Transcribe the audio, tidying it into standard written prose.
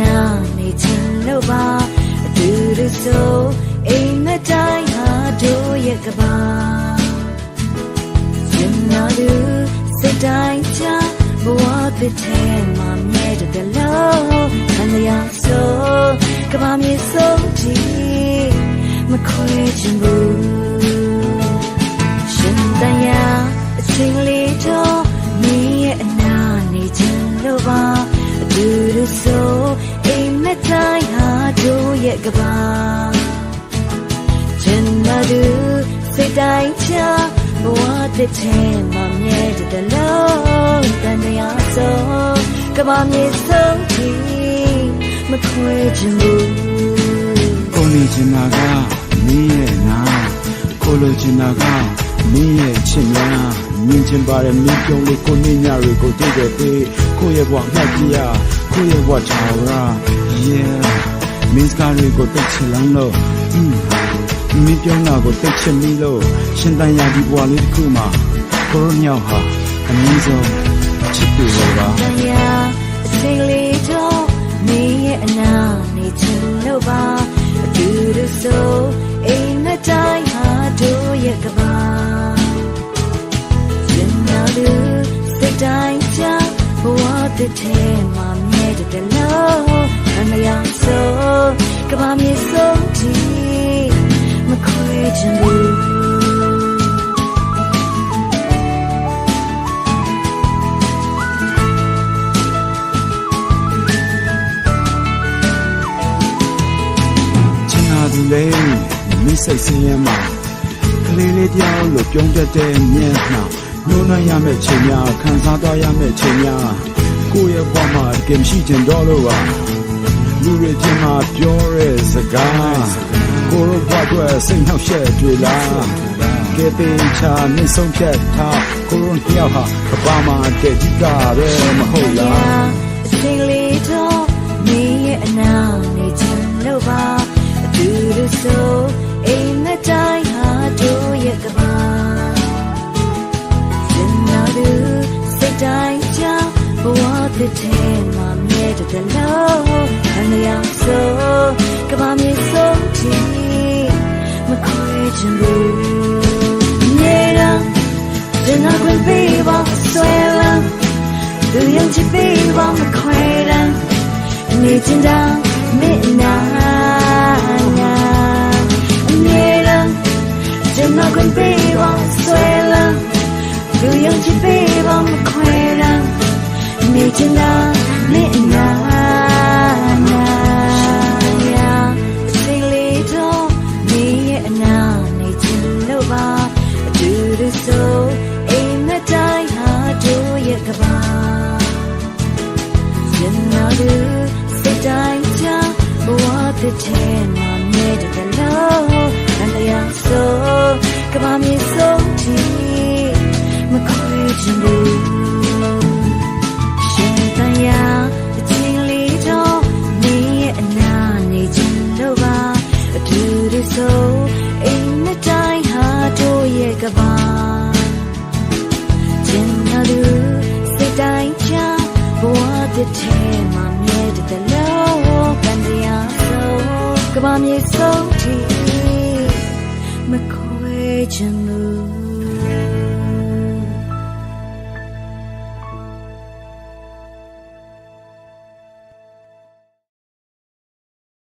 နာနေချင်လို့ပါအတူတူဆိုအိမ်မတိုင်းဟာတို့ရဲ့ကဘာရင်နာလူစိတ်တိုင်းချဘဝတစ်ထဲမှာမြဲတဲ့လို့ခံရဆိုကဘာမြေဆုံးကြည့်မခွဲချင်ဘူးရှင်တန်ရာအချိန်လေးတော့မင်းရဲ့အနာနေချင်လို့ပါအတူတူဆိုအိမ်မတိုင်းဟာတို့ရဲ့ကဘာရှင်နာလူစိတ်တိုင်းချဘဝတစ်ထဲမှာမြဲတဲ့လို့ခံရဆိုကဘာမြေဆုံးကြည့်မခွဲချင်ဘူးကိုနေချင်တာကမင်းရဲ့နာကိုလိုချင်တာကမင်းရဲ့ချစ်များမြင်ချင်ပါတယ်မင်းပြုံးလေးကိုနေညတွေကိုတွေ့တဲ့ပေးကိုရဲ့ဘဝမှတ်ကြည့်ရကိုရဲ့ဘဝချာရာ yeah မင်းစကားတွေကိုသိချင်လို့မင်းပြုံးတာကိုသိချင်ပြီလို့ရှင်တန်ရာဒီဘဝလေးတစ်ခုမှာကိုရိုညောက်ဟာအနည်းဆုံးချစ်သူတွေပါတန်ရာအချိန်လေးတော့မင်းရဲ့အနာနေချင်လို့ပါအတူတူဆိုအိမ်မတိုင်းဟာတို့ရဲ့ကဘာရင်နာလူစိတ်တိုင်းချဘဝတစ်ထဲမှာမြဲတဲ့လို့ခံရဆိုကဘာမြေဆုံးကြည့်မခွဲချင်ဘူးသူလေးမိစိတ်ဆင်းရဲမှာကလေးလေးတယောက်လို့ပြုံးတတ်တဲ့မျက်နှာနှိုးနှံရမယ့်ချိန်များခံစားသွားရမယ့်ချိန်များကိုယ့်ရဲ့ဘဝမှာတကယ်ရှိချင်တော့လို့ပါလူတွေချင်းမှာပြောတဲ့စကားကိုယ့်ဘဝအတွက်စိတ်နှောက်ယှက်တွေ့လားကဲတင်ချာမြင့်ဆုံးဖြတ်ထားကိုယ်တို့ယောက်ဟာကဘာမှာတည်ကြည့်တာပဲမဟုတ်လားအချိန်လေးတော့မင်းရဲ့အနာနေချင်လို့ပါတူတူဆိုအိမ်မတိုင်းဟာတို့ရဲ့ကဘာရင်နာလူစိတ်တိုင်းချဘဝတစ်ထဲမှာမြဲတဲ့လို့ခံရဆိုကဘာမြေဆုံးကြည့်မခွဲချင်ဘူးမြေတော့ဒီနာခွင့်ပေးပါဆွဲလန်းသူယုံကြည်ပေးပါမခွဲတမ်းနေချင်တာမင်းနာ那滚背往碎了，就用起背往快了，没见到没拿呀，心里头你也拿你进了吧，嘟嘟手，哎那在哈就也个吧，人那路谁在家，我的天哪，没得个路，看得样so。ကဘာမြေဆုံးကြည့်မခွဲချင်ဘူးရှင်တန်ရာအချိန်လေးတော့မင်းရဲ့အနာနေချင်လို့ပါအတူတူဆိုအိမ်မတိုင်းဟာတို့ရဲ့ကဘာကျင်နာလူစိတ်တိုင်းချဘဝတစ်ထဲမှာမြဲတဲ့လို့ကန်တရားဆိုကဘာမြေဆုံးကြည့်မခွဲချင်ဘူး